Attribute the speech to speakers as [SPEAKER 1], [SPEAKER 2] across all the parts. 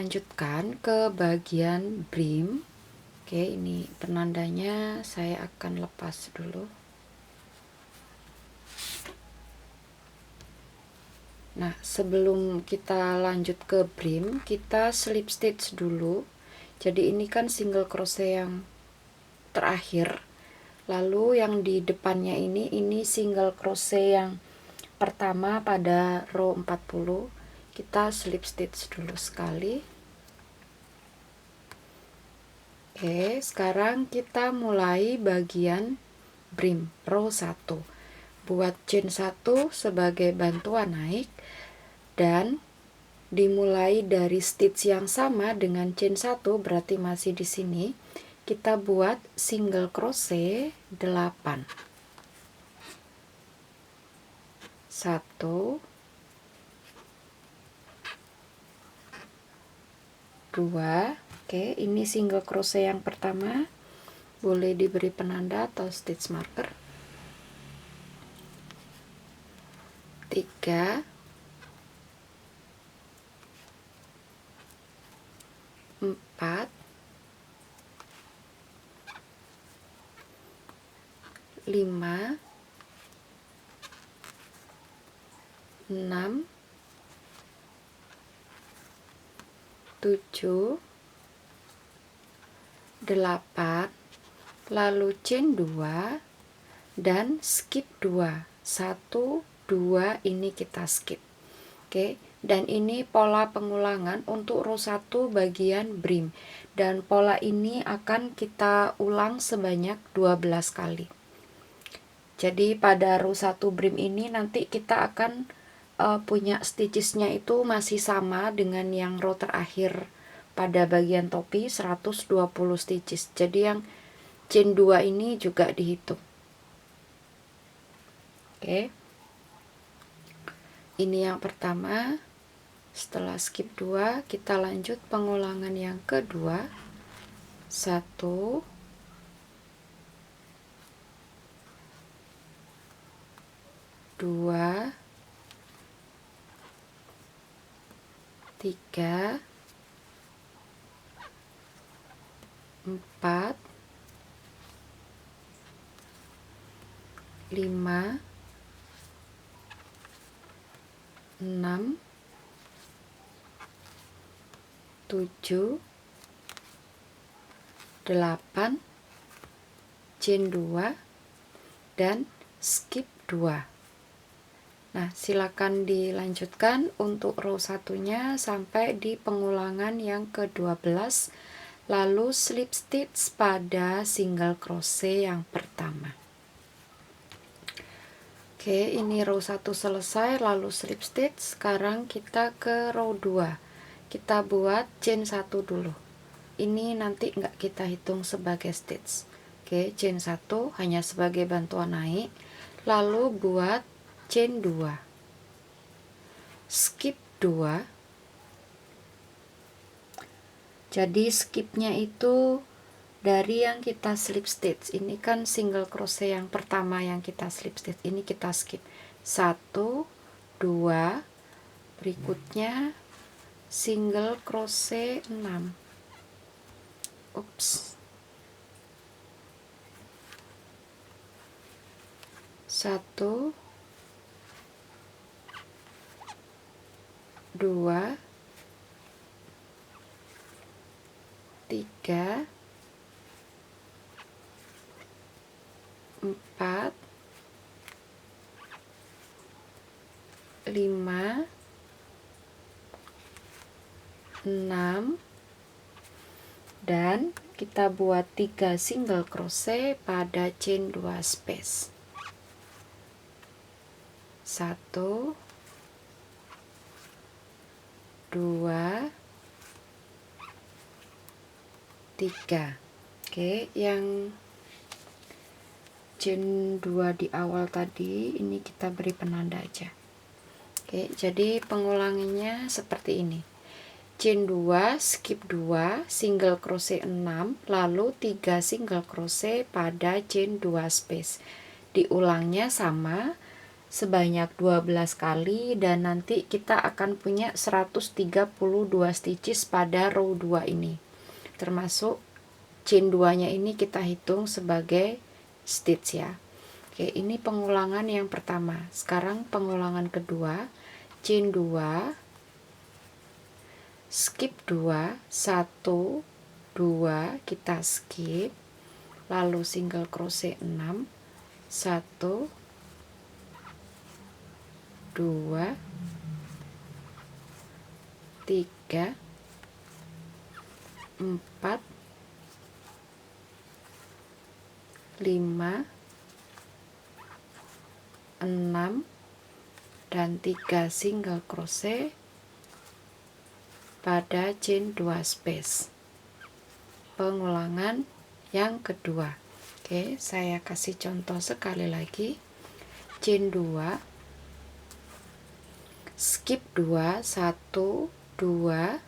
[SPEAKER 1] lanjutkan ke bagian brim. Oke, ini penandanya saya akan lepas dulu. Nah, sebelum kita lanjut ke brim, kita slip stitch dulu. Jadi ini kan single crochet yang terakhir. Lalu yang di depannya ini single crochet yang pertama pada row 40. Kita slip stitch dulu sekali. Oke, sekarang kita mulai bagian brim row 1. Buat chain 1 sebagai bantuan naik dan dimulai dari stitch yang sama dengan chain 1, berarti masih di sini. Kita buat single crochet 8. 1 2. Oke, ini single crochet yang pertama, boleh diberi penanda atau stitch marker. 3 4 5 6 7 8, lalu chain 2 dan skip 2. 1 2 ini kita skip. Oke, dan ini pola pengulangan untuk row 1 bagian brim, dan pola ini akan kita ulang sebanyak 12 kali. Jadi pada row 1 brim ini nanti kita akan punya stitchesnya itu masih sama dengan yang row terakhir pada bagian topi, 120 stitches. Jadi yang chain 2 ini juga dihitung. Oke, ini yang pertama. Setelah skip 2, kita lanjut pengulangan yang kedua. 1 2 3 4 5 6 7 8, chain 2 dan skip 2. Nah, silakan dilanjutkan untuk row satunya sampai di pengulangan yang ke-12, lalu slip stitch pada single crochet yang pertama. Oke, ini row 1 selesai, lalu slip stitch. Sekarang kita ke row 2. Kita buat chain 1 dulu. Ini nanti nggak kita hitung sebagai stitch. Oke, chain 1 hanya sebagai bantuan naik. Lalu buat chain 2. Skip 2. Jadi skipnya itu dari yang kita slip stitch. Ini kan single crochet yang pertama yang kita slip stitch. Ini kita skip 1 2, berikutnya single crochet 6. Ups, 1 2 3 4 5 6 dan kita buat 3 single crochet pada chain 2 space. 1 2 3. Oke, yang chain 2 di awal tadi ini kita beri penanda aja. Oke, jadi pengulangannya seperti ini. Chain 2, skip 2, single crochet 6, lalu 3 single crochet pada chain 2 space. Diulangnya sama sebanyak 12 kali, dan nanti kita akan punya 132 stitches pada row 2 ini, termasuk chain 2 nya ini kita hitung sebagai stitch ya. Oke, ini pengulangan yang pertama. Sekarang pengulangan kedua, chain 2, skip 2, 1 2 kita skip, lalu single crochet 6, 1 2 3 4 5 6 dan 3 single crochet pada chain 2 space. Pengulangan yang kedua. Oke, saya kasih contoh sekali lagi. Chain 2, skip 2, 1 2,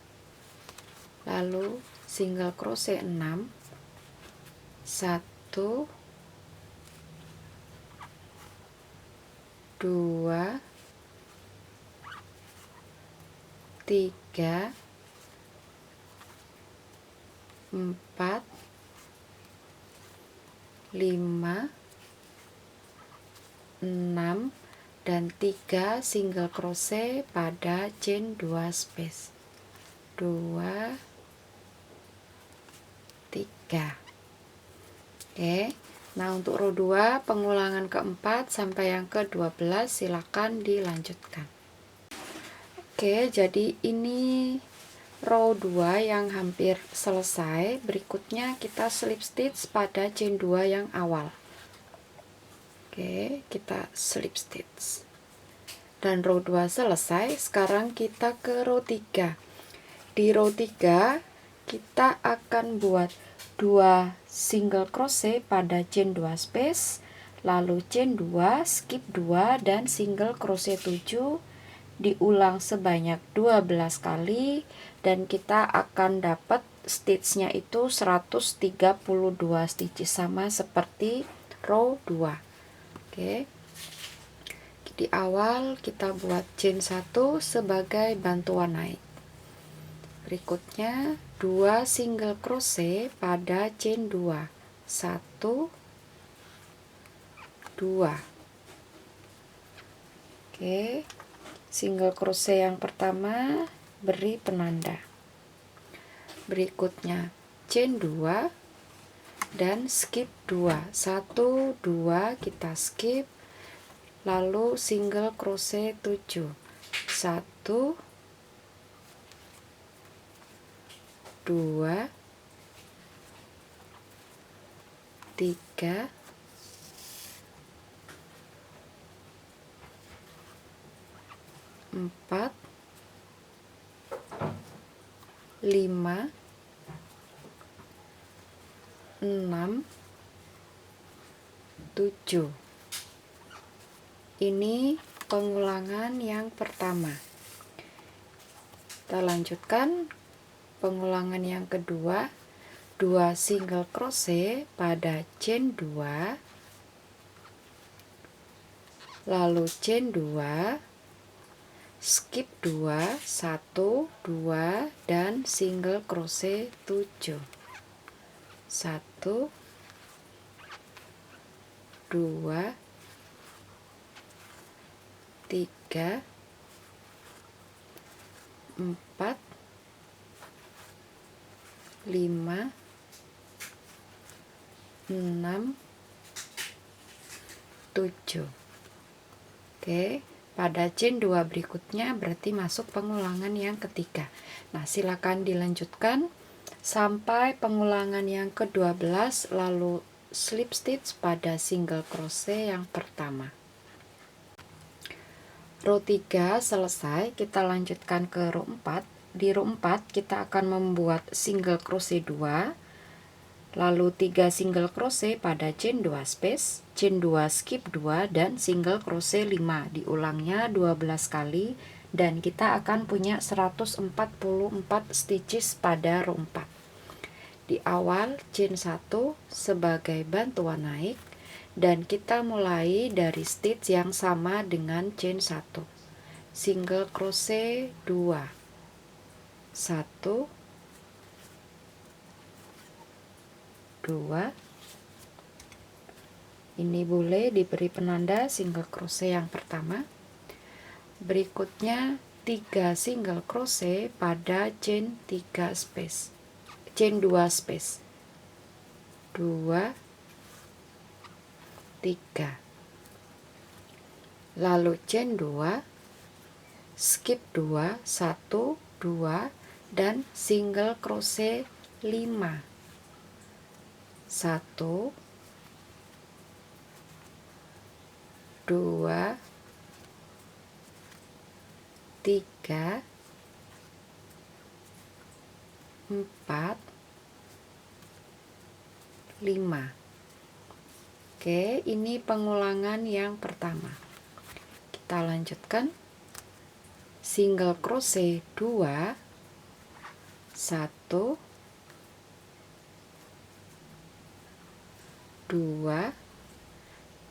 [SPEAKER 1] lalu single crochet 6, 1 2 3 4 5 6 dan 3 single crochet pada chain 2 space. 2 3. Oke. Nah, untuk row 2 pengulangan keempat sampai yang ke-12 silakan dilanjutkan. Oke, jadi ini row 2 yang hampir selesai. Berikutnya kita slip stitch pada chain 2 yang awal. Oke, kita slip stitch. Dan row 2 selesai. Sekarang kita ke row 3. Di row 3 kita akan buat 2 single crochet pada chain 2 space, lalu chain 2, skip 2 dan single crochet 7, diulang sebanyak 12 kali, dan kita akan dapat stitchnya itu 132 stitches, sama seperti row 2. Oke, di awal kita buat chain 1 sebagai bantuan naik. Berikutnya 2 single crochet pada chain 2, 1 2. Oke, single crochet yang pertama beri penanda. Berikutnya chain 2 dan skip 2, 1 2 kita skip, lalu single crochet 7, 1 2 3 4 5 6 7. Ini pengulangan yang pertama. Kita lanjutkan pengulangan yang kedua. 2 single crochet pada chain 2, lalu chain 2, skip 2, 1 2 dan single crochet 7, 1 2 3 4 5 6 7. Oke, pada chain 2 berikutnya berarti masuk pengulangan yang ketiga. Nah, silakan dilanjutkan sampai pengulangan yang ke-12, lalu slip stitch pada single crochet yang pertama. Row 3 selesai, kita lanjutkan ke row 4. Di row 4 kita akan membuat single crochet 2, lalu 3 single crochet pada chain 2 space, chain 2 skip 2 dan single crochet 5, diulangnya 12 kali, dan kita akan punya 144 stitches pada row 4. Di awal chain 1 sebagai bantuan naik, dan kita mulai dari stitch yang sama dengan chain 1, single crochet 2, 1, 2. Ini boleh diberi penanda single crochet yang pertama. Berikutnya 3 single crochet pada chain 3 space, chain 2 space, 2, 3, lalu chain 2, skip 2, 1, 2, dan single crochet 5, 1, 2, 3, 4, 5. Oke, ini pengulangan yang pertama. Kita lanjutkan. Single crochet 2, 1, 2,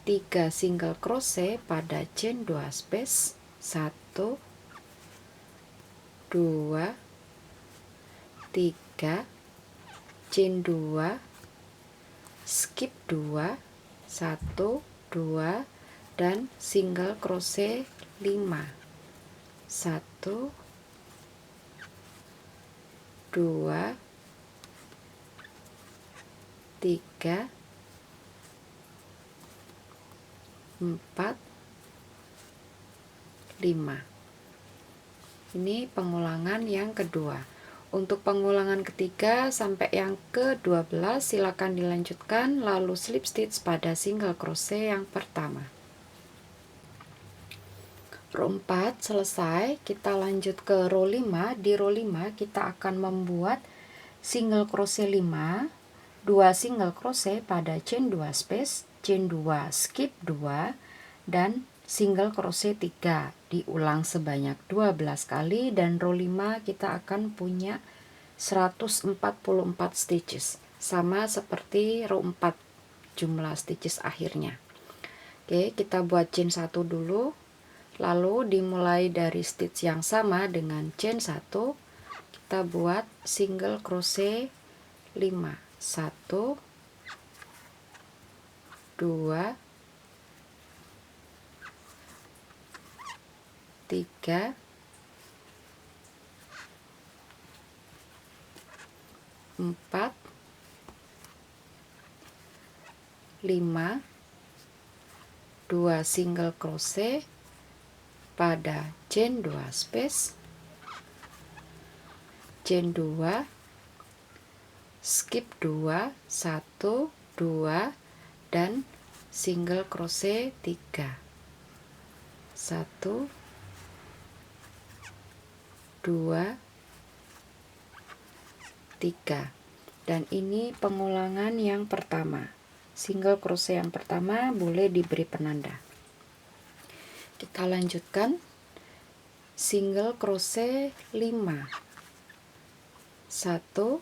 [SPEAKER 1] 3 single crochet pada chain 2 space, 1, 2, 3, chain 2, skip 2, 1, 2, dan single crochet 5, 1, 2, 3, 4, 5. Ini pengulangan yang kedua. Untuk pengulangan ketiga sampai yang ke-12 silakan dilanjutkan, lalu slip stitch pada single crochet yang pertama. Row 4 selesai, kita lanjut ke row 5. Di row 5 kita akan membuat single crochet 5, 2 single crochet pada chain 2 space, chain 2 skip 2, dan single crochet 3. Diulang sebanyak 12 kali, dan row 5 kita akan punya 144 stitches, sama seperti row 4 jumlah stitches akhirnya. Oke, kita buat chain 1 dulu, lalu dimulai dari stitch yang sama dengan chain 1, kita buat single crochet 5, 1, 2, 3, 4, 5, 2 single crochet pada chain 2 space, chain 2, skip 2, 1, 2, dan single crochet 3, 1, 2, 3. Dan ini pengulangan yang pertama. Single crochet yang pertama boleh diberi penanda. Kita lanjutkan. Single crochet 5, 1,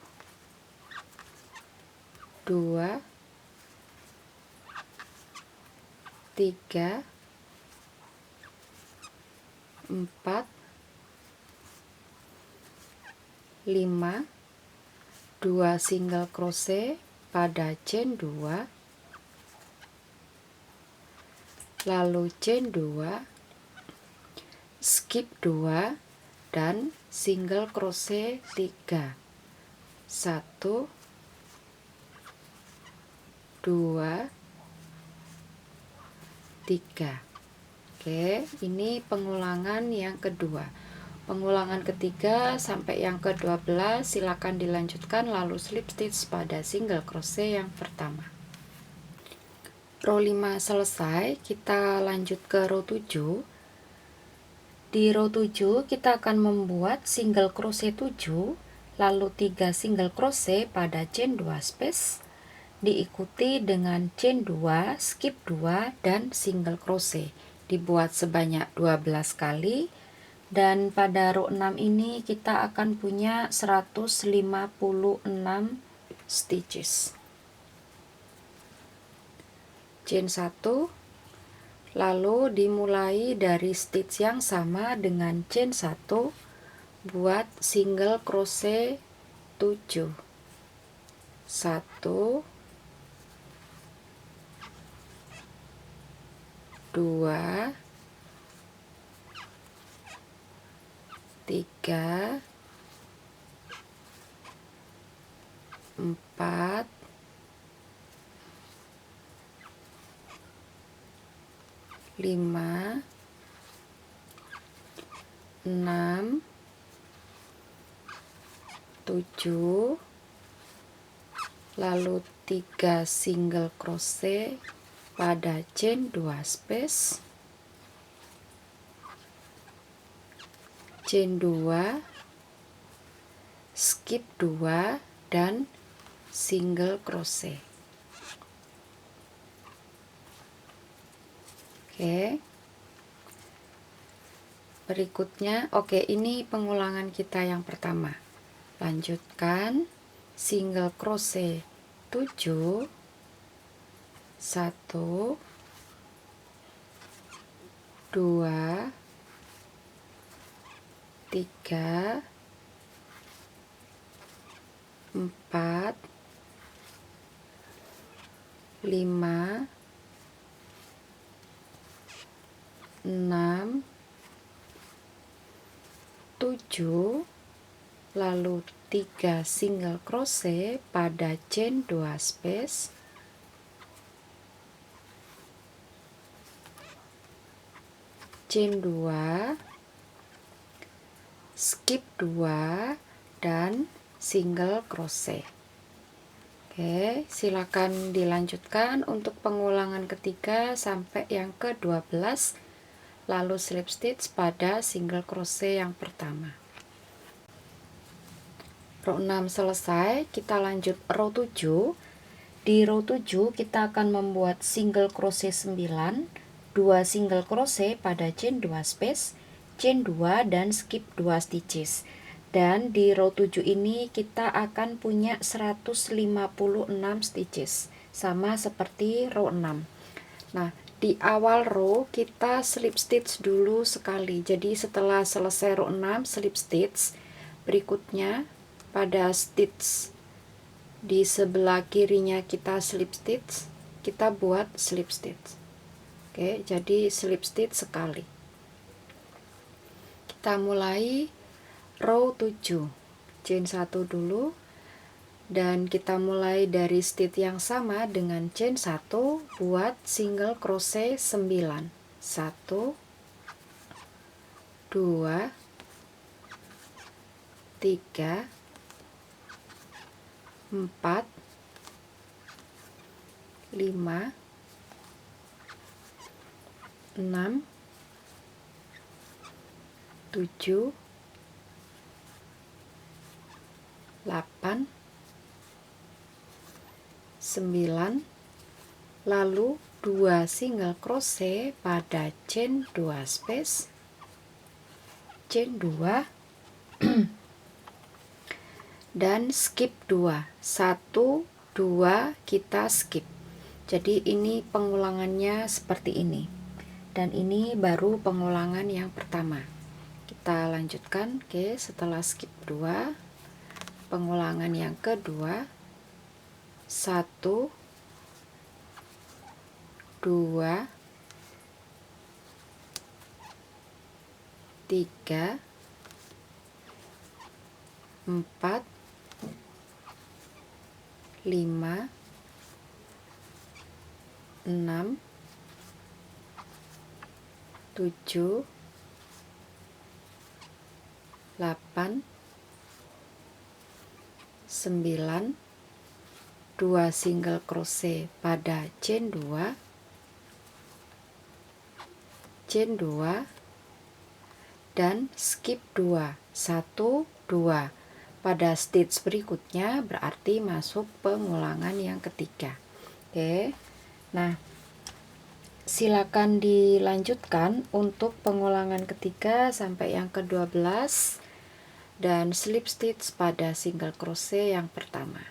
[SPEAKER 1] 2, 3, 4, 5, 2 single crochet pada chain 2, lalu chain 2, skip 2, dan single crochet 3, 1, 2, 3. Oke, ini pengulangan yang kedua. Pengulangan ketiga sampai yang ke-12 silakan dilanjutkan, lalu slip stitch pada single crochet yang pertama. Row 5 selesai, kita lanjut ke row 7. Di row 7 kita akan membuat single crochet 7, lalu 3 single crochet pada chain 2 space, diikuti dengan chain 2, skip 2, dan single crochet. Dibuat sebanyak 12 kali. Dan pada row 6 ini kita akan punya 156 stitches. chain 1, lalu dimulai dari stitch yang sama dengan chain 1, buat single crochet 7, 1, 2, 3, 4, 5, 6, 7, lalu 3 single crochet pada chain 2 space, chain 2, skip 2, dan single crochet. Oke, berikutnya, ini pengulangan kita yang pertama. Lanjutkan single crochet 7, 1, 2, 3, 4, 5, 6, 7, lalu 3 single crochet pada chain 2 space, chain 2, skip 2, dan single crochet. Oke, silakan dilanjutkan untuk pengulangan ketiga sampai yang ke-12, lalu slip stitch pada single crochet yang pertama. Row 6 selesai, kita lanjut row 7. Di row 7 kita akan membuat single crochet 9, 2 single crochet pada chain 2 space, chain 2, dan skip 2 stitches. Dan di row 7 ini kita akan punya 156 stitches, sama seperti row 6. Nah, di awal row kita slip stitch dulu sekali. Jadi setelah selesai row 6 slip stitch, berikutnya pada stitch di sebelah kirinya kita slip stitch, kita buat slip stitch. Oke, jadi slip stitch sekali. Kita mulai row 7, chain 1 dulu, dan kita mulai dari stitch yang sama dengan chain 1, buat single crochet 9, 1, 2, 3, 4, 5, 6, 7, 8, 9, lalu 2 single crochet pada chain 2 space, chain 2, dan skip 2, 1, 2 kita skip. Jadi ini pengulangannya seperti ini, dan ini baru pengulangan yang pertama. Kita lanjutkan. Oke, setelah skip 2, pengulangan yang kedua, 1, 2, 3, 4, 5, 6, 7, 8, 9, 2 single crochet pada chain 2, chain 2, dan skip 2, 1, 2 pada stitch berikutnya, berarti masuk pengulangan yang ketiga. Oke, nah silakan dilanjutkan untuk pengulangan ketiga sampai yang ke-12 dan slip stitch pada single crochet yang pertama.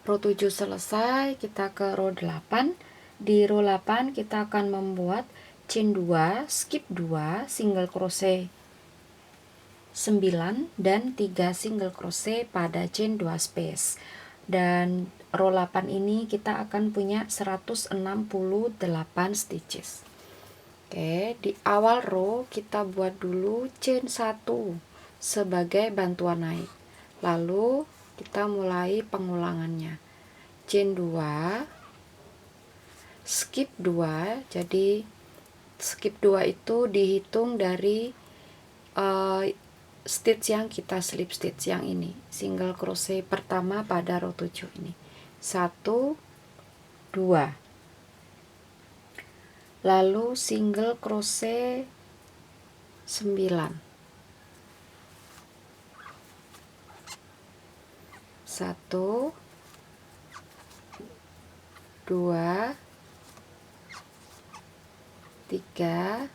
[SPEAKER 1] Row 7 selesai, kita ke row 8. Di row 8 kita akan membuat chain 2, skip 2, single crochet 9 dan 3 single crochet pada chain 2 space. Dan row 8 ini kita akan punya 168 stitches. Oke, di awal row kita buat dulu chain 1 sebagai bantuan naik. Lalu kita mulai pengulangannya. Chain 2, skip 2. Jadi skip 2 itu dihitung dari stitch yang kita slip stitch yang ini, single crochet pertama pada row 7 ini. 1 2, lalu single crochet 9, 1 2 3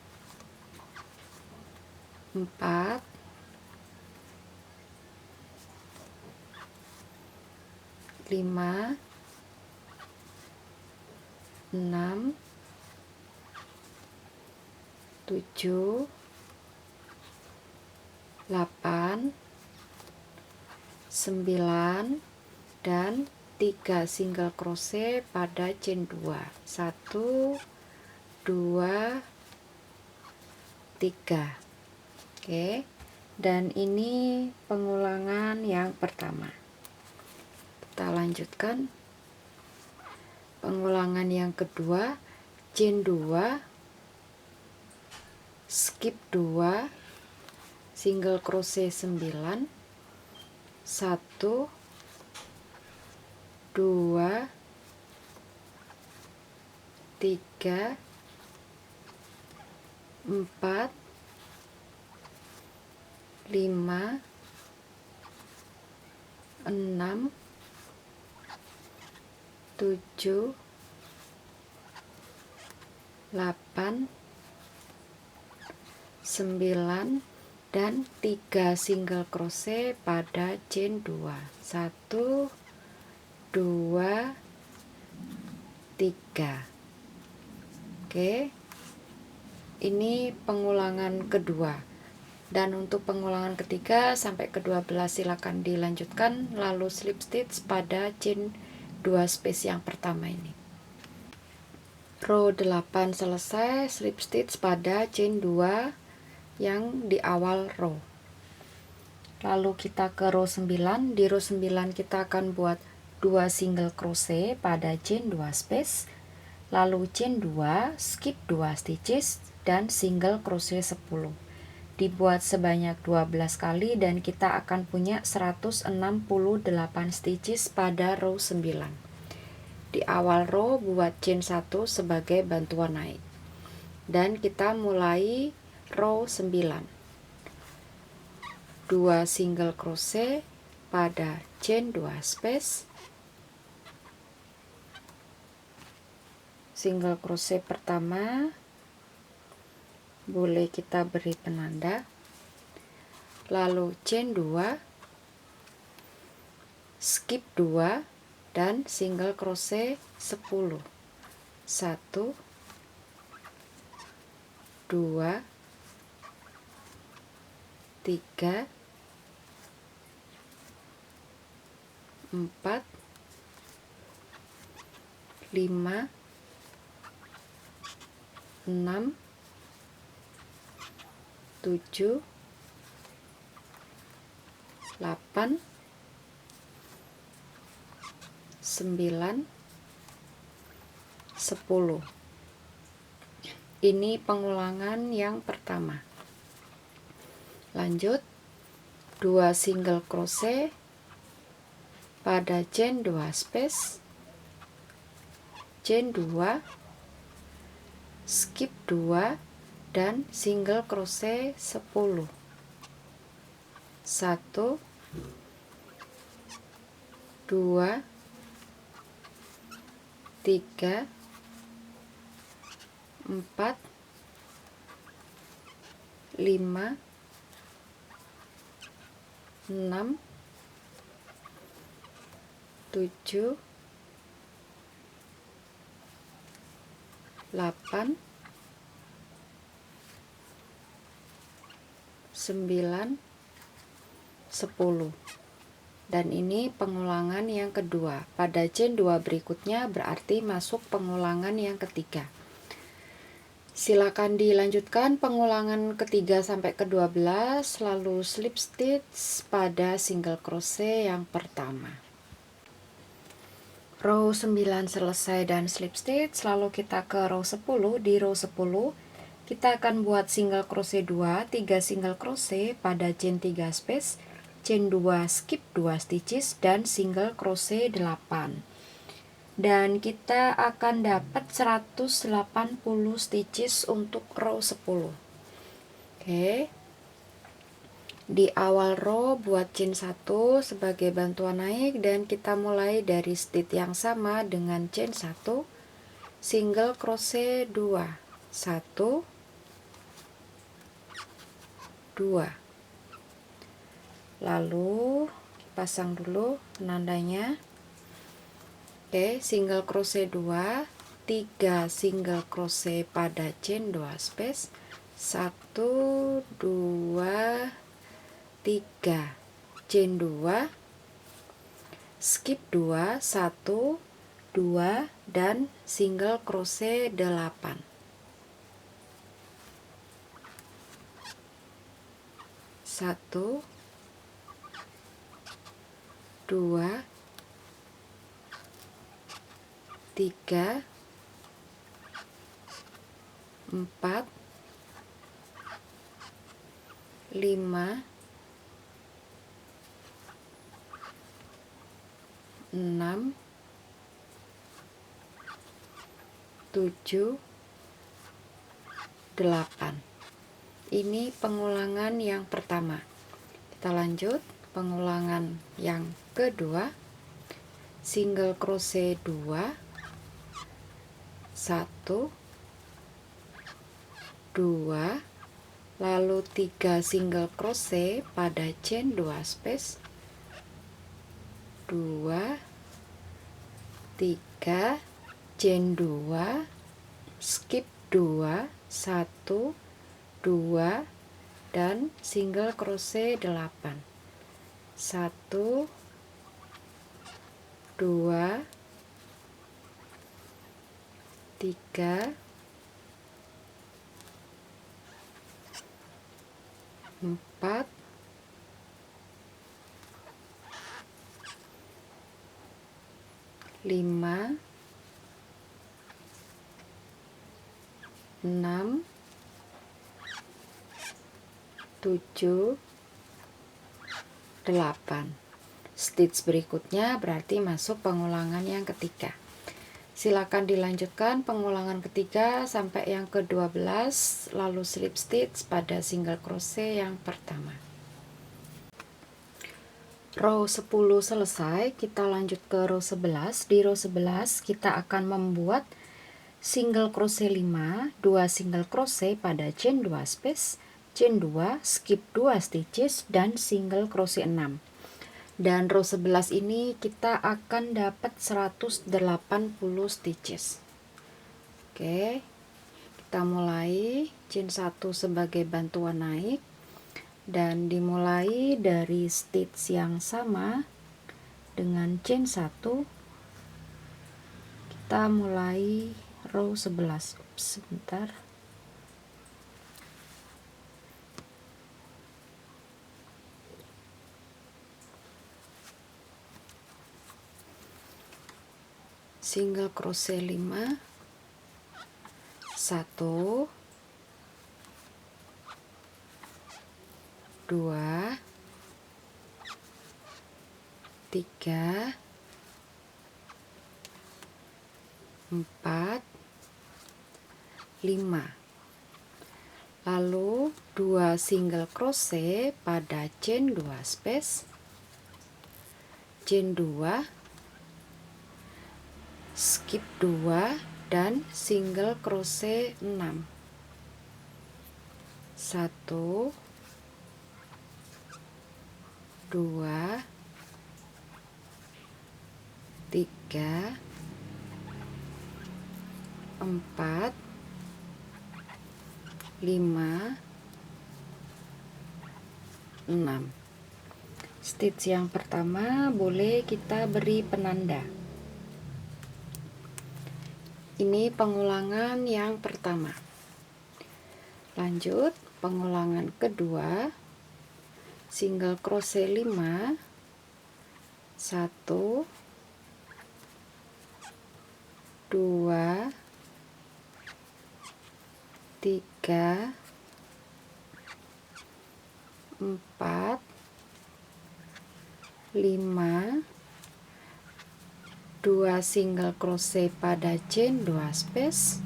[SPEAKER 1] 4 5 6 7 8 9 dan 3 single crochet pada chain 2. 1 2 3. Oke, dan ini pengulangan yang pertama. Kita lanjutkan pengulangan yang kedua, chain 2, skip 2, single crochet 9, 1 2 3 4 5 6 7 8 9 dan 3 single crochet pada chain 2. 1 2 3. Oke, ini pengulangan kedua, dan untuk pengulangan ketiga sampai ke-12 silakan dilanjutkan, lalu slip stitch pada chain 2 space yang pertama ini. Row 8 selesai, slip stitch pada chain 2 yang di awal row. Lalu kita ke row 9. Di row 9 kita akan buat 2 single crochet pada chain 2 space, lalu chain 2, skip 2 stitches dan single crochet 10. Dibuat sebanyak 12 kali dan kita akan punya 168 stitches pada row 9. Di awal row buat chain 1 sebagai bantuan naik, dan kita mulai row 9. 2 single crochet pada chain 2 space, single crochet pertama boleh kita beri penanda, lalu chain 2, skip 2 dan single crochet 10. 1 2 3 4 5 6 7 8 9 10. Ini pengulangan yang pertama. Lanjut, 2 single crochet pada chain 2 space, chain 2, skip 2 dan single crochet 10. 1 2 3 4 5 6 7, 8, 9, 10. Dan ini pengulangan yang kedua. Pada chain 2 berikutnya berarti masuk pengulangan yang ketiga. Silakan dilanjutkan pengulangan ketiga sampai ke-12, lalu slip stitch pada single crochet yang pertama. Row 9 selesai dan slip stitch, lalu kita ke row 10. Di row 10 kita akan buat single crochet 2, 3 single crochet pada chain 3 space, chain 2 skip 2 stitches dan single crochet 8. Dan kita akan dapat 180 stitches untuk row 10. Oke. Di awal row buat chain 1 sebagai bantuan naik dan kita mulai dari stitch yang sama dengan chain 1, single crochet 2, 1, 2. Lalu pasang dulu penandanya. Oke, single crochet 2, 3 single crochet pada chain 2 space, 1, 2, 3 chain 2, skip 2, 1, 2 dan single crochet 8. 1, 2, 3, 4, 5, 6, 7, 8. Ini pengulangan yang pertama. Kita lanjut pengulangan yang kedua. Single crochet 2, 1, 2, lalu 3 single crochet pada chain 2 space, 2, 3 chain 2, skip 2, 1, 2 dan single crochet 8. 1, 2, 3, 4, 5, 6, 7, 8. Stitch berikutnya berarti masuk pengulangan yang ketiga. Silakan dilanjutkan pengulangan ketiga sampai yang ke-12, lalu slip stitch pada single crochet yang pertama. Row 10 selesai, kita lanjut ke row 11. Di row 11 kita akan membuat single crochet 5, 2 single crochet pada chain 2 space, chain 2, skip 2 stitches dan single crochet 6. Dan row 11 ini kita akan dapat 180 stitches. Oke, kita mulai chain 1 sebagai bantuan naik dan dimulai dari stitch yang sama dengan chain 1. Kita mulai row 11. Sebentar. Single crochet 5, 1, 2, 3, 4, 5. Lalu 2 single crochet pada chain 2 space, chain 2, skip 2 dan single crochet 6. 1, 2, 3, 4, 5, 6. Stitch yang pertama boleh kita beri penanda. Ini pengulangan yang pertama. Lanjut pengulangan kedua, single crochet 5, 1, 2, 3, 4, 5, 2 single crochet pada chain 2 space,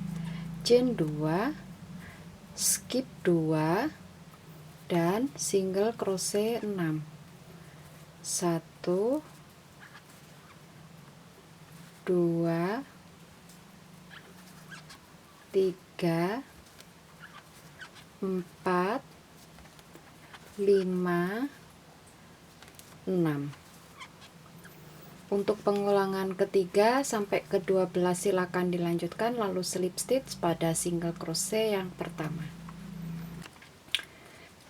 [SPEAKER 1] chain 2, skip 2, dan single crochet 6. 1, 2, 3, 4, 5, 6. Untuk pengulangan ketiga sampai ke 12 silakan dilanjutkan, lalu slip stitch pada single crochet yang pertama.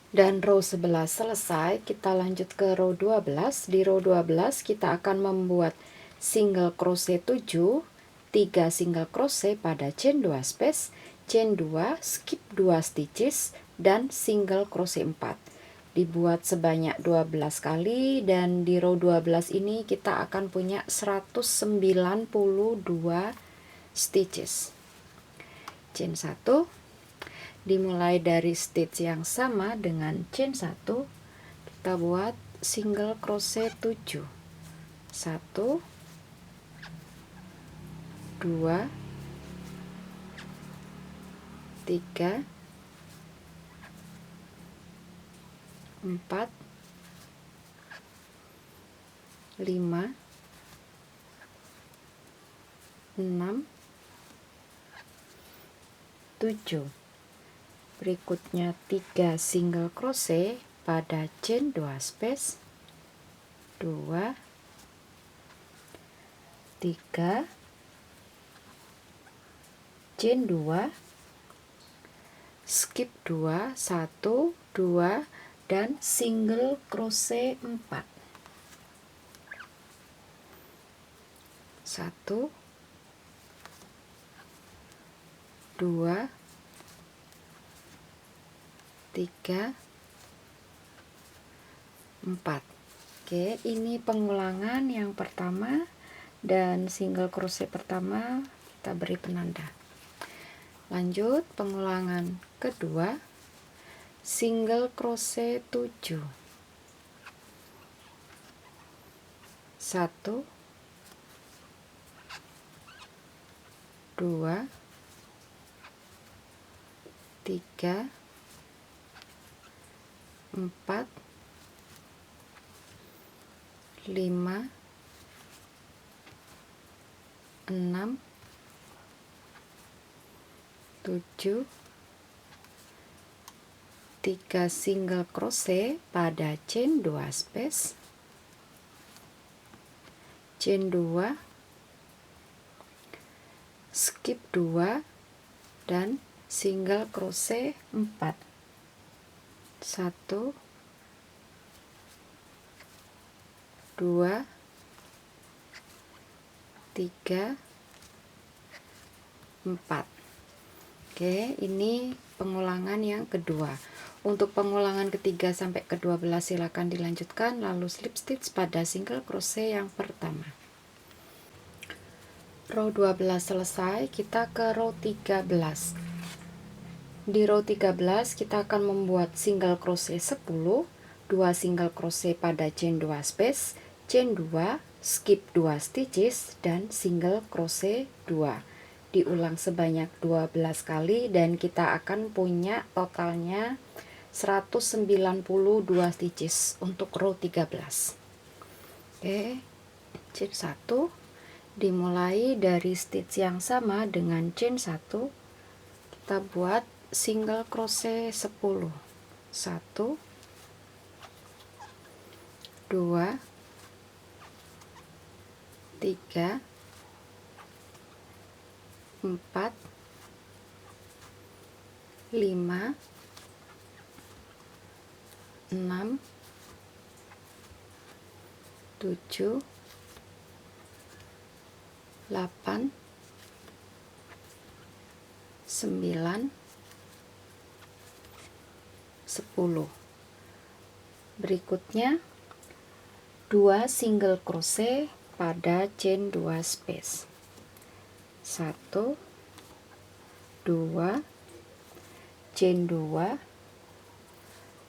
[SPEAKER 1] Dan row 11 selesai, kita lanjut ke row 12. Di row 12 kita akan membuat single crochet 7, 3 single crochet pada chain 2 space, chain 2, skip 2 stitches, dan single crochet 4. Dibuat sebanyak 12 kali, dan di row 12 ini kita akan punya 192 stitches. Chain 1, dimulai dari stitch yang sama dengan chain 1, kita buat single crochet 7. 1, 2, 3, 4, 5, 6, 7. Berikutnya 3 single crochet pada chain 2 space, 2, 3, chain 2, skip 2, 1, 2, dan single crochet 4. 1, 2, 3, 4. Oke, ini pengulangan yang pertama, dan single crochet pertama kita beri penanda. Lanjut pengulangan kedua, single crochet 7. 1, 2, 3, 4, 5, 6, 7, 3 single crochet pada chain 2 space, chain 2, skip 2, dan single crochet 4. 1, 2, 3, 4. Oke, ini pengulangan yang kedua. Untuk pengulangan ketiga sampai ke 12 silakan dilanjutkan, lalu slip stitch pada single crochet yang pertama. Row 12 selesai, kita ke row 13. Di row 13 kita akan membuat single crochet 10, 2 single crochet pada chain 2 space, chain 2, skip 2 stitches, dan single crochet 2. Diulang sebanyak 12 kali, dan kita akan punya totalnya 192 stitches untuk row 13. Oke, chain 1, dimulai dari stitch yang sama dengan chain 1, kita buat single crochet 10. 1, 2, 3, 4, 5, 6, 7, 8, 9, 10. Berikutnya 2 single crochet pada chain 2 space. 1, 2, chain 2,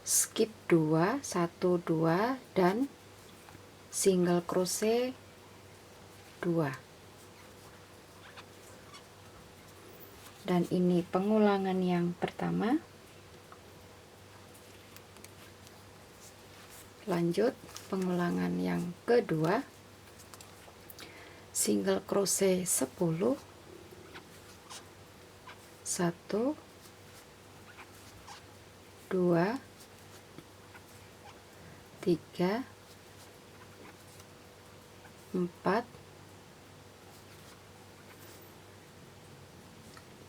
[SPEAKER 1] skip 2, 1, 2, dan single crochet 2. Dan ini pengulangan yang pertama. Lanjut pengulangan yang kedua, single crochet 10, 1, 2, 3, 4,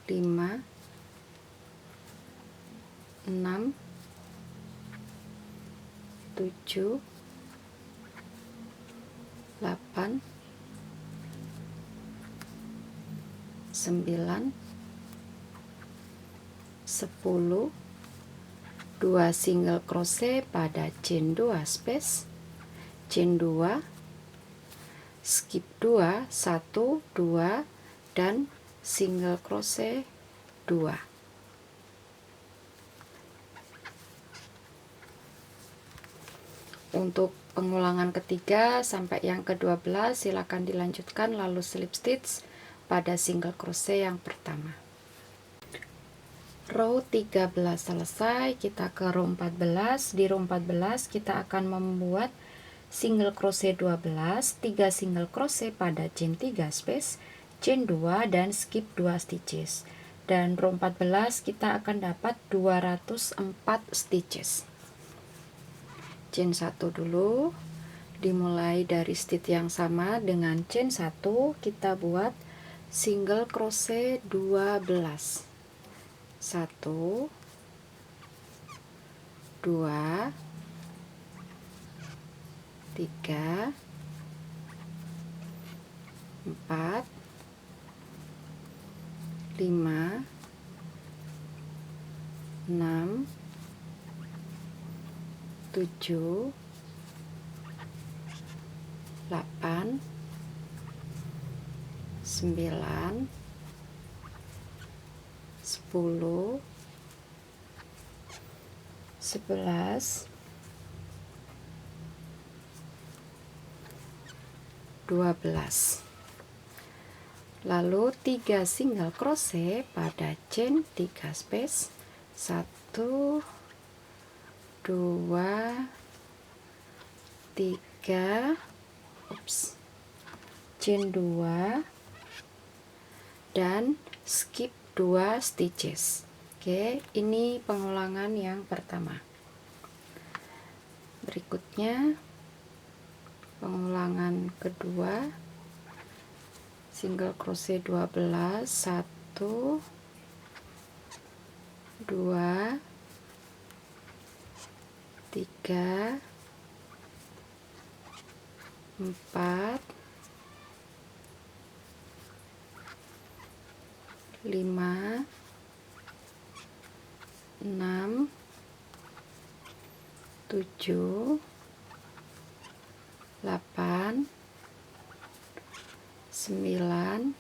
[SPEAKER 1] 5, 6, 7, 8, 9, 10, 2 single crochet pada chain 2 space, chain 2, skip 2, 1, 2, dan single crochet 2. Untuk pengulangan ketiga sampai yang ke-12 silakan dilanjutkan lalu slip stitch pada single crochet yang pertama. Row 13 selesai, kita ke row 14. Di row 14 kita akan membuat single crochet 12, 3 single crochet pada chain 3 space, chain 2, dan skip 2 stitches. Dan row 14 kita akan dapat 204 stitches. Chain 1 dulu, dimulai dari stitch yang sama dengan chain 1, kita buat single crochet 12. 1, 2, 3, 4, 5, 6, 7, 8, 9, 10, 11, 12. Lalu 3 single crochet pada chain 3 space, 1, 2, 3, chain 2, dan skip 2 stitches. Oke, ini pengulangan yang pertama. Berikutnya pengulangan kedua, single crochet 12, 1, 2, 3, 4, 5, 6, 7, 8, 9,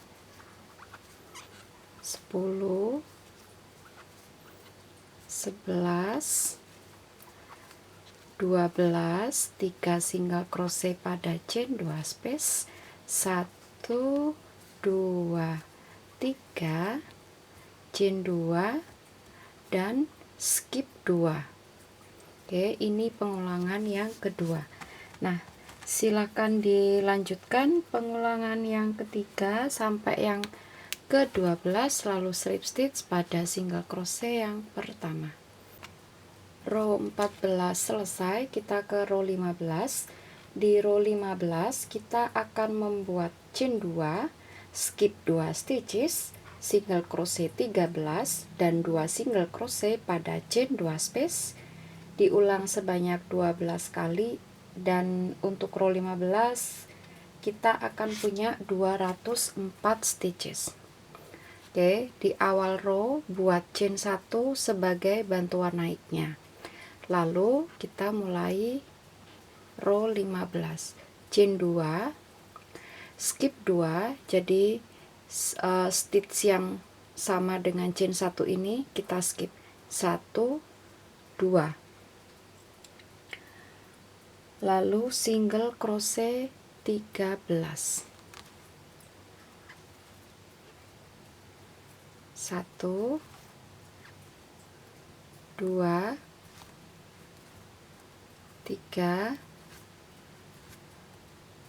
[SPEAKER 1] 10, 11, 12, 3 single crochet pada chain 2 space, 1, 2, 3, chain 2, dan skip 2. Oke, ini pengulangan yang kedua. Nah, silakan dilanjutkan pengulangan yang ketiga sampai yang ke-12 lalu slip stitch pada single crochet yang pertama. Row 14 selesai, kita ke row 15. Di row 15 kita akan membuat chain 2, skip 2 stitches, single crochet 13 dan 2 single crochet pada chain 2 space. Diulang sebanyak 12 kali, dan untuk row 15 kita akan punya 204 stitches. Oke, di awal row buat chain 1 sebagai bantuan naiknya. Lalu kita mulai row 15, chain 2, skip 2, jadi stitch yang sama dengan chain 1 ini kita skip 1, 2, lalu single crochet 13, 1, 2, 3,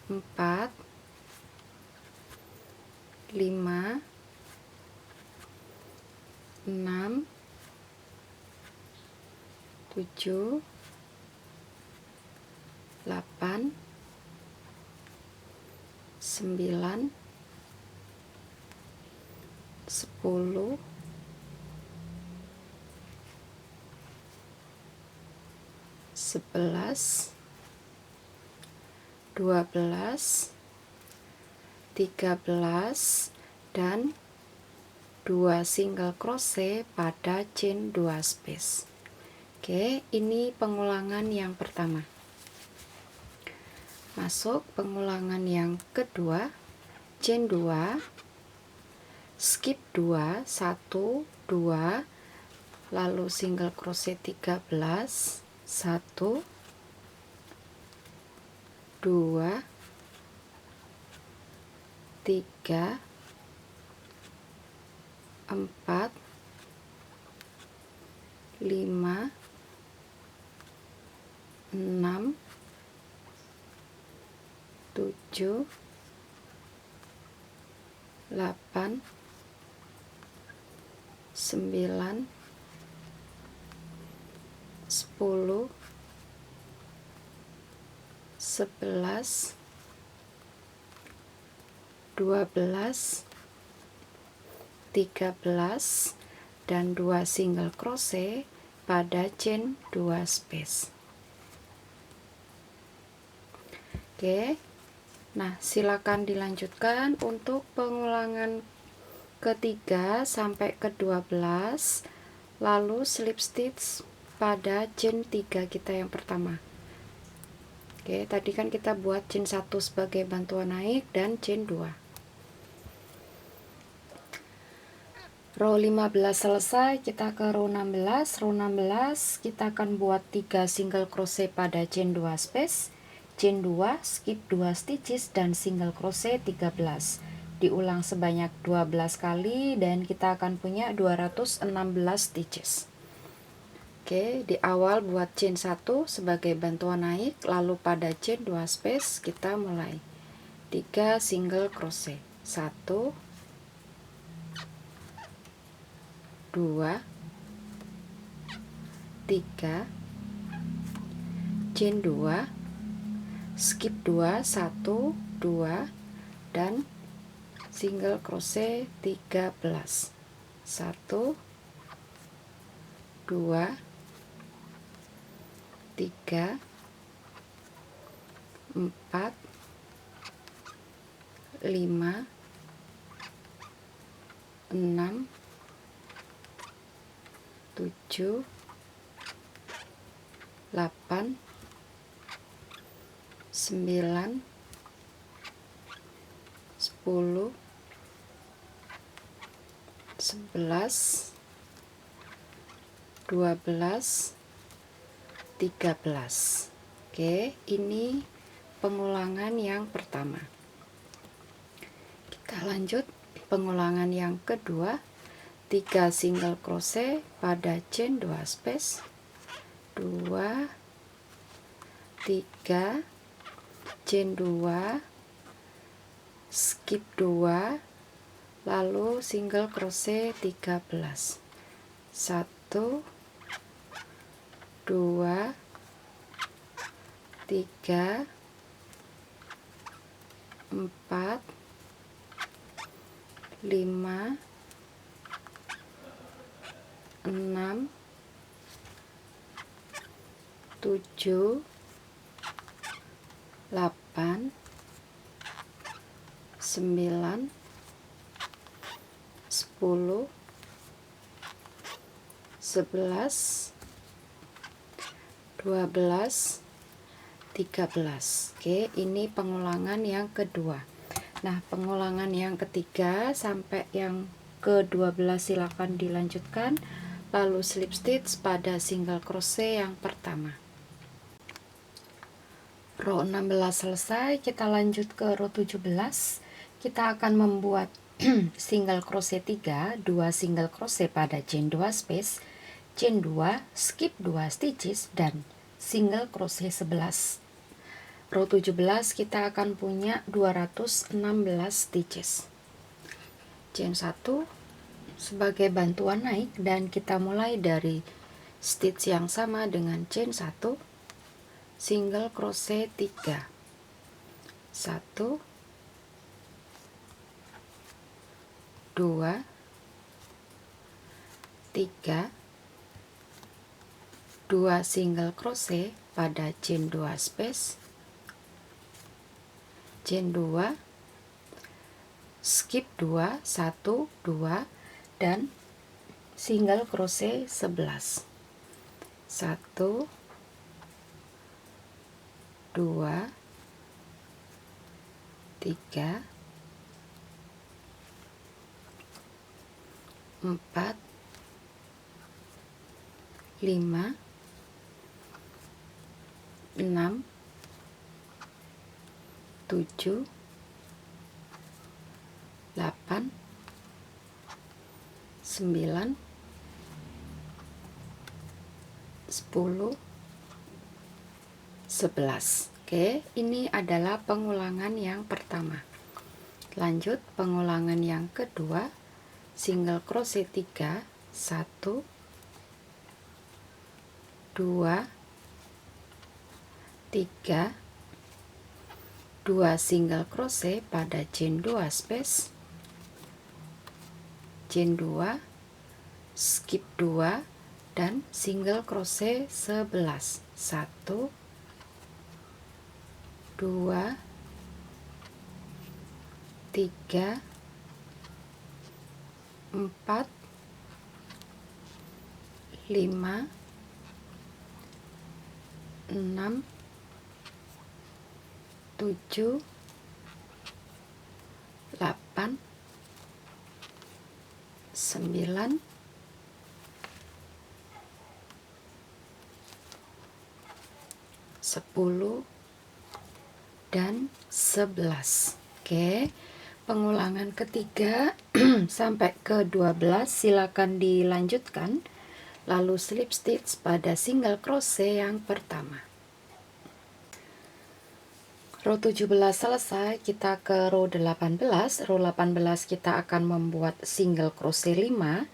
[SPEAKER 1] 4, 5, 6, 7, 8, 9, 10, 11, 12, 13 dan 2 single crochet pada chain 2 space. Oke, ini pengulangan yang pertama. Masuk pengulangan yang kedua, chain 2, skip 2, 1, 2, lalu single crochet 13, 1, 2, 3, 4, 5, 6, 7, 8, 9, 10, 11, 12, 13 dan 2 single crochet pada chain 2 space. Oke, nah silakan dilanjutkan untuk pengulangan ketiga sampai ke 12, lalu slip stitch pada chain 3 kita yang pertama. Oke, tadi kan kita buat chain 1 sebagai bantuan naik dan chain 2. Row 15 selesai, kita ke row 16. Row 16 kita akan buat 3 single crochet pada chain 2 space, chain 2, skip 2 stitches dan single crochet 13. Diulang sebanyak 12 kali dan kita akan punya 216 stitches. Oke, di awal buat chain 1 sebagai bantuan naik, lalu pada chain 2 space kita mulai 3 single crochet, 1, 2, 3, chain 2, skip 2, 1, 2 dan single crochet 13, 1, 2, 3, 4, 5, 6, 7, 8, 9, 10, 11, 12, 13. Oke, ini pengulangan yang pertama. Kita lanjut pengulangan yang kedua, 3 single crochet pada chain 2 space, 2, 3, chain 2, skip 2, lalu single crochet 13, 1, 2, 3, 4, 5, 6, 7, 8, 9, 10, 11, 12, 13. Oke, ini pengulangan yang kedua. Nah, pengulangan yang ketiga sampai yang ke-12 silakan dilanjutkan, lalu slip stitch pada single crochet yang pertama. Row 16 selesai, kita lanjut ke row 17. Kita akan membuat single crochet 3, 2 single crochet pada chain 2 space, chain 2, skip 2 stitches, dan single crochet 11. Row 17 kita akan punya 216 stitches. Chain 1 sebagai bantuan naik, dan kita mulai dari stitch yang sama dengan chain 1, single crochet 3, 1, 2, 3, 2 single crochet pada chain 2 space, chain 2, skip 2, 1, 2, dan single crochet 11. 1, 2, 3, 4, 5, 6, 7, 8, 9, 10, 11. Oke, ini adalah pengulangan yang pertama. Lanjut pengulangan yang kedua, single crochet 3, 1, 2, 3, 2 single crochet pada chain 2 space, chain 2, skip 2, dan single crochet 11. 1, 2, 3, 4, 5, 6, 7, 8, 9, 10, dan 11. Oke, pengulangan ketiga sampai ke 12 silakan dilanjutkan, lalu slip stitch pada single crochet yang pertama. Row 17 selesai, kita ke row 18. Row 18 kita akan membuat single crochet 5,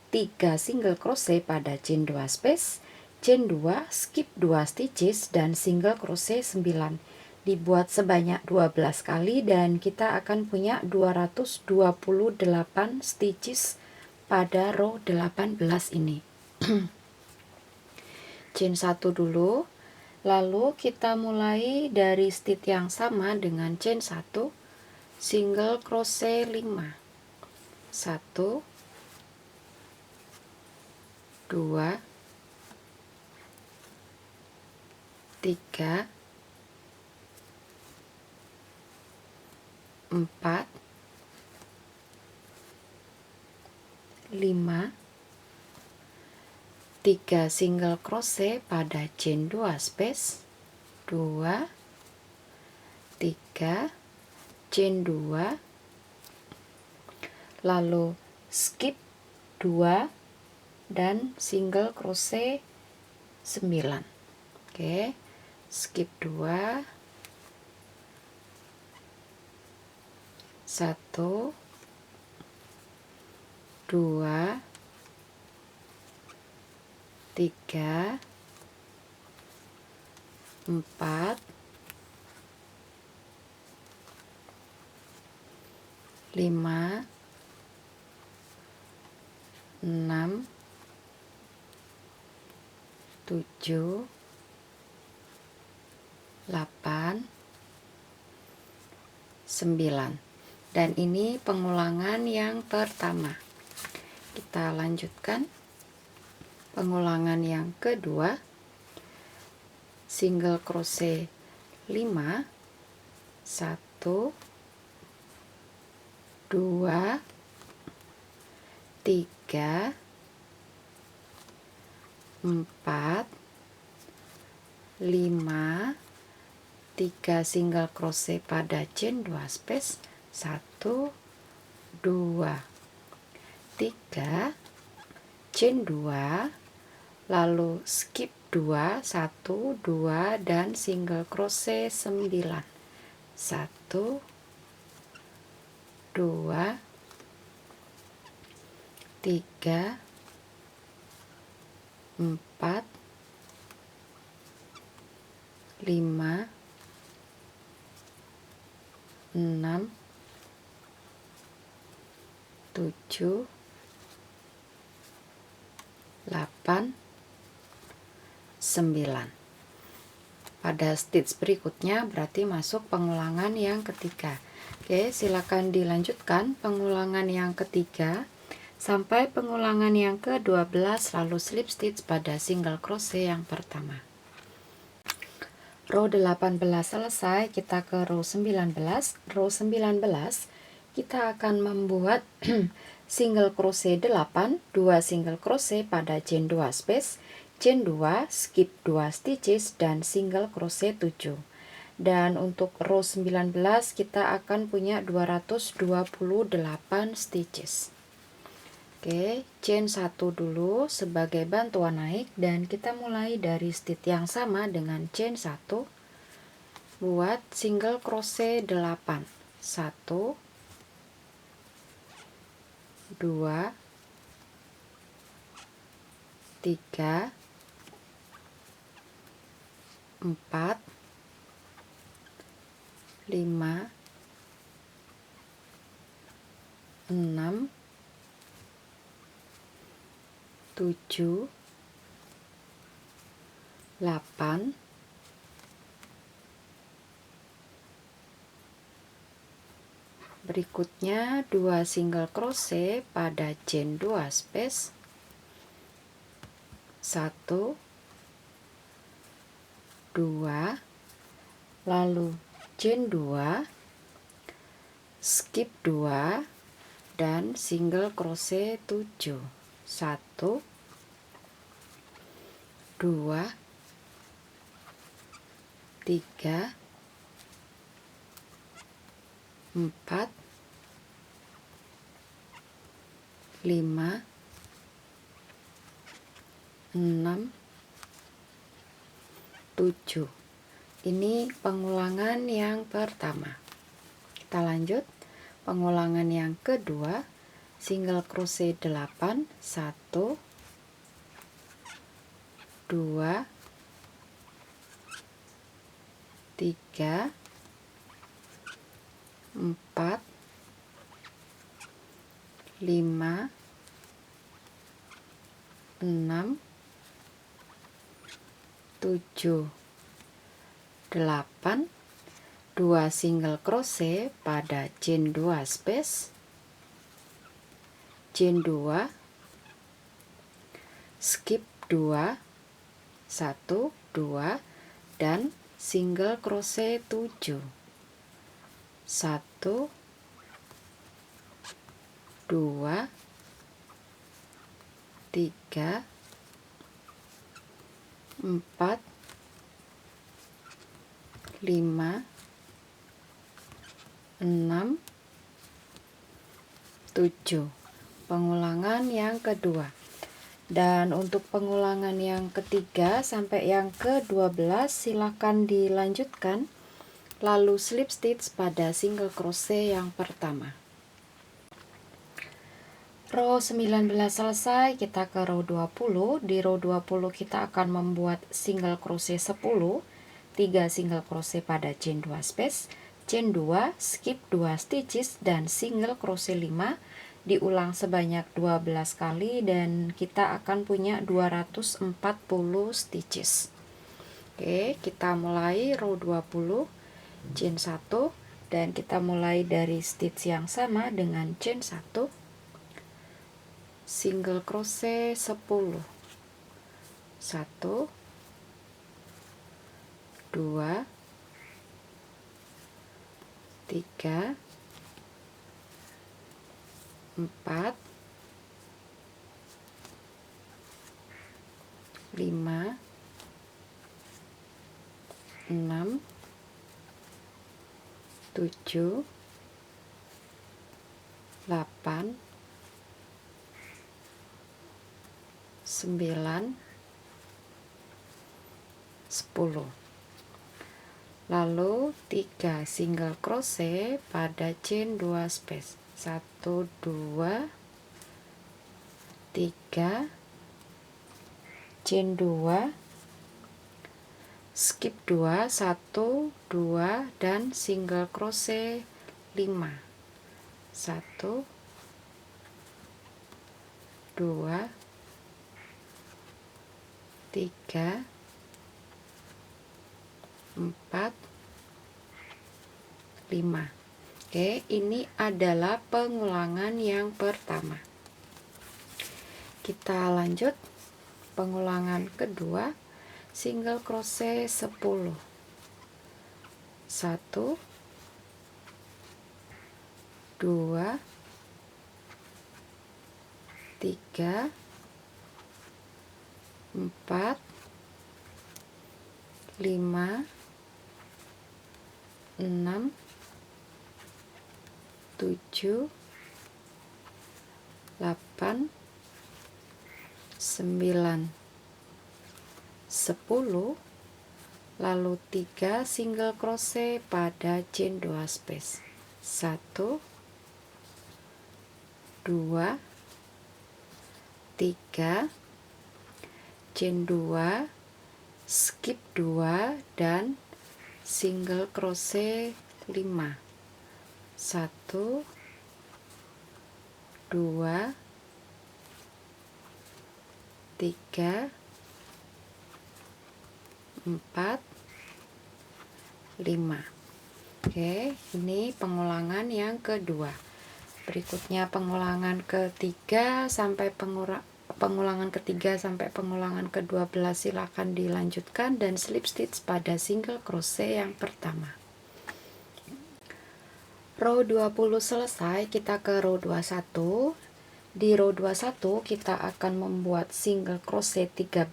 [SPEAKER 1] 3 single crochet pada chain 2 space, chain 2, skip 2 stitches, dan single crochet 9. Dibuat sebanyak 12 kali dan kita akan punya 228 stitches pada row 18 ini. Chain 1 dulu. Lalu kita mulai dari stitch yang sama dengan chain 1, single crochet 5, 1, 2, 3, 4, 5, 3 single crochet pada chain 2 space, 2, 3, chain 2, lalu skip 2 dan single crochet 9. Oke, skip 2, 1, 2, 3, 4, 5, 6, 7, 8, 9. Dan ini pengulangan yang pertama. Kita lanjutkan pengulangan yang kedua. Single crochet 5, 1, 2, 3, 4, 5, 3 single crochet pada chain 2 space, 1, 2, 3, chain 2, lalu skip 2, 1, 2, dan single crochet 9, 1, 2, 3, 4, 5, 6, 7, 8, 9. Pada stitch berikutnya berarti masuk pengulangan yang ketiga. Oke, silakan dilanjutkan pengulangan yang ketiga sampai pengulangan yang ke-12, lalu slip stitch pada single crochet yang pertama. Row 18 selesai, kita ke row 19. Row 19 kita akan membuat single crochet 8, 2 single crochet pada chain 2 space, chain 2, skip 2 stitches, dan single crochet 7. Dan untuk row 19 kita akan punya 228 stitches. Oke, chain 1 dulu sebagai bantuan naik, dan kita mulai dari stitch yang sama dengan chain 1. Buat single crochet 8. 1, 2, 3, 4, 5, 6, 7, 8, 9. Berikutnya 2 single crochet pada chain 2 space, 1, 2, lalu chain 2, skip 2, dan single crochet 7. 1, 2, 3, 4, 5, 6, 7. Ini pengulangan yang pertama. Kita lanjut pengulangan yang kedua, single crochet 8, 1, 2, 3, 4, 5, 6, 7, 8, 2 single crochet pada chain 2 space, chain 2, skip 2, 1, 2, dan single crochet 7. 1, 2, 3, 4, 5, 6, 7. Pengulangan yang kedua. Dan untuk pengulangan yang ketiga sampai yang ke-12 silahkan dilanjutkan, lalu slip stitch pada single crochet yang pertama. Row 19 selesai, kita ke row 20. Di row 20 kita akan membuat single crochet 10, 3 single crochet pada chain 2 space, chain 2, skip 2 stitches dan single crochet 5, diulang sebanyak 12 kali dan kita akan punya 240 stitches. Oke, kita mulai row 20, chain 1, dan kita mulai dari stitch yang sama dengan chain 1, single crochet 10, 1, 2, 3, 4, 5, 6, 7, 8, 9, 10. Lalu 3 single crochet pada chain 2 space, 1, 2, 3, chain 2, skip 2, 1, 2, dan single crochet 5, 1, 2, 3, 4, 5. Oke, ini adalah pengulangan yang pertama. Kita lanjut pengulangan kedua, single crochet 10, 1, 2, 3, 4, 5, 6, 7, 8, 9, 10. Lalu 3 single crochet pada chain 2 space, 1, 2, 3, chain 2, skip 2 dan single crochet 5, 1, 2, 3, 4, 5. Oke, ini pengulangan yang kedua. Berikutnya pengulangan ketiga sampai pengulangan ketiga sampai pengulangan ke-12 silakan dilanjutkan dan slip stitch pada single crochet yang pertama. Row 20 selesai, kita ke row 21. Di row 21 kita akan membuat single crochet 13,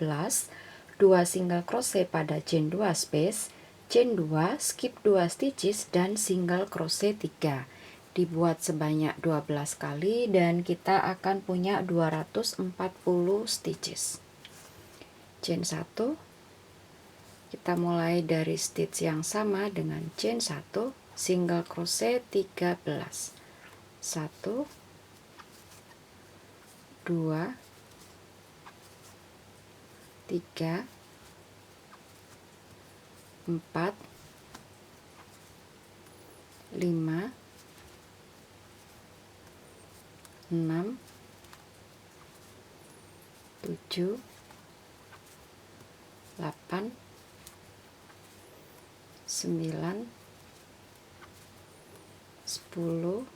[SPEAKER 1] 2 single crochet pada chain 2 space, chain 2, skip 2 stitches dan single crochet 3. Dibuat sebanyak 12 kali dan kita akan punya 240 stitches. Chain 1, kita mulai dari stitch yang sama dengan chain 1, single crochet 13, 1, 2, 3, 4, 5, 6, 7, 8, 9, 10,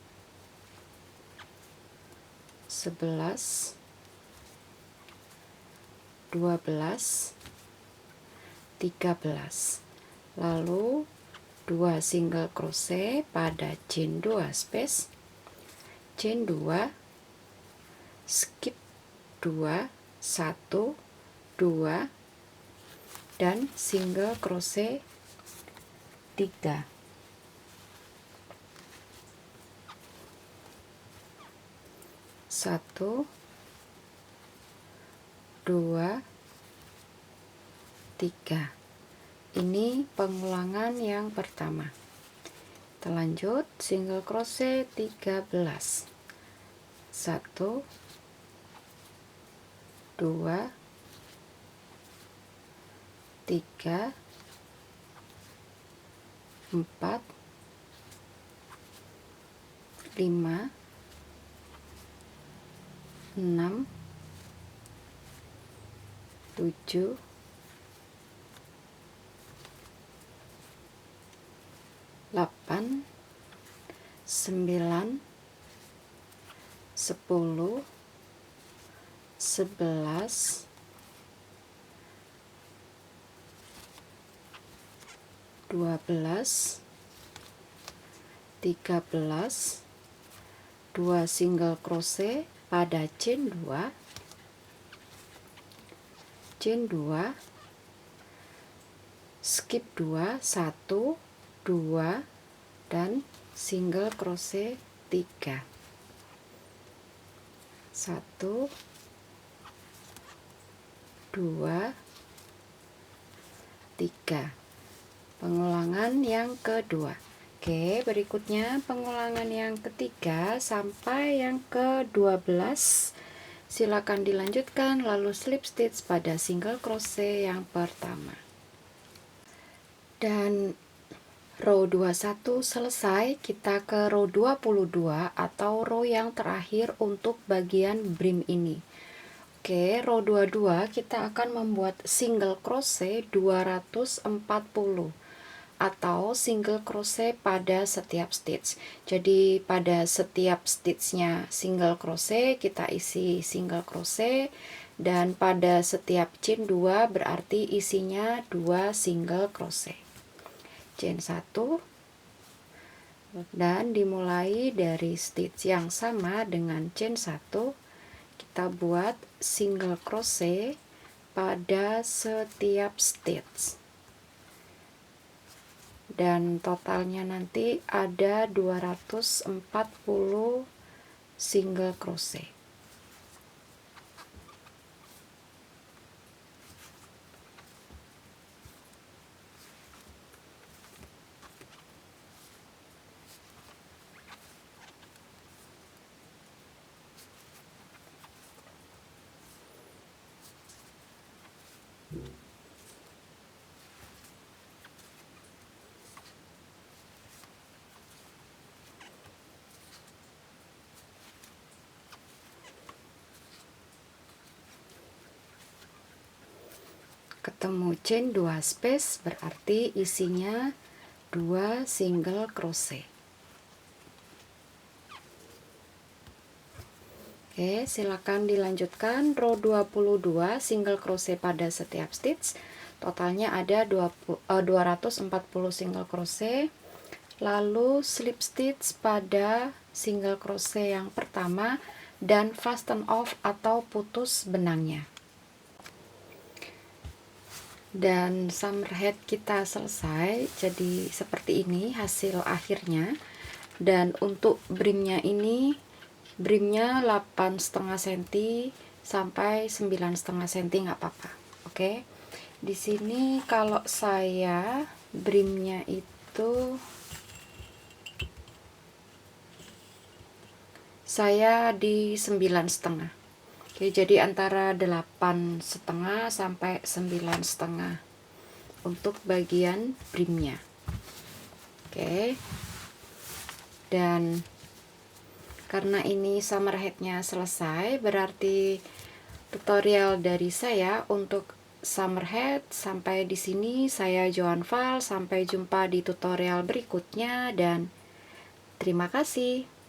[SPEAKER 1] 11, 12, 13. Lalu 2 single crochet pada chain 2 space, chain 2, skip 2, 1, 2, dan single crochet 3. Satu, 2, 3. Ini pengulangan yang pertama. Kita lanjut single crochet 13, 1, 2, 3, 4, 5, 6, 7, 8, 9, 10, 11, 12, 13, 2 single crochet pada chain 2, skip 2, 1, 2, dan single crochet 3, 1, 2, 3. Pengulangan yang kedua. Oke, berikutnya pengulangan yang ketiga sampai yang ke-12. Silakan dilanjutkan lalu slip stitch pada single crochet yang pertama. Dan row 21 selesai, kita ke row 22 atau row yang terakhir untuk bagian brim ini. Oke, row 22 kita akan membuat single crochet 240 atau single crochet pada setiap stitch. Jadi pada setiap stitchnya single crochet, kita isi single crochet, dan pada setiap chain 2 berarti isinya 2 single crochet. Chain 1, dan dimulai dari stitch yang sama dengan chain 1, kita buat single crochet pada setiap stitch. Dan totalnya nanti ada 240 single crochet. Ketemu chain 2 space berarti isinya 2 single crochet. Oke, silakan dilanjutkan row 22 single crochet pada setiap stitch. Totalnya ada 240 single crochet. Lalu slip stitch pada single crochet yang pertama dan fasten off atau putus benangnya. Dan summer head kita selesai, jadi seperti ini hasil akhirnya. Dan untuk brimnya ini, brimnya 8,5 cm sampai 9,5 cm nggak apa-apa. Oke, di sini kalau saya brimnya itu saya di 9,5. Oke, jadi antara 8,5 sampai 9,5 untuk bagian brimnya. Oke, dan karena ini summer headnya selesai, berarti tutorial dari saya untuk summer head sampai di sini. Saya Joan Val, sampai jumpa di tutorial berikutnya dan terima kasih.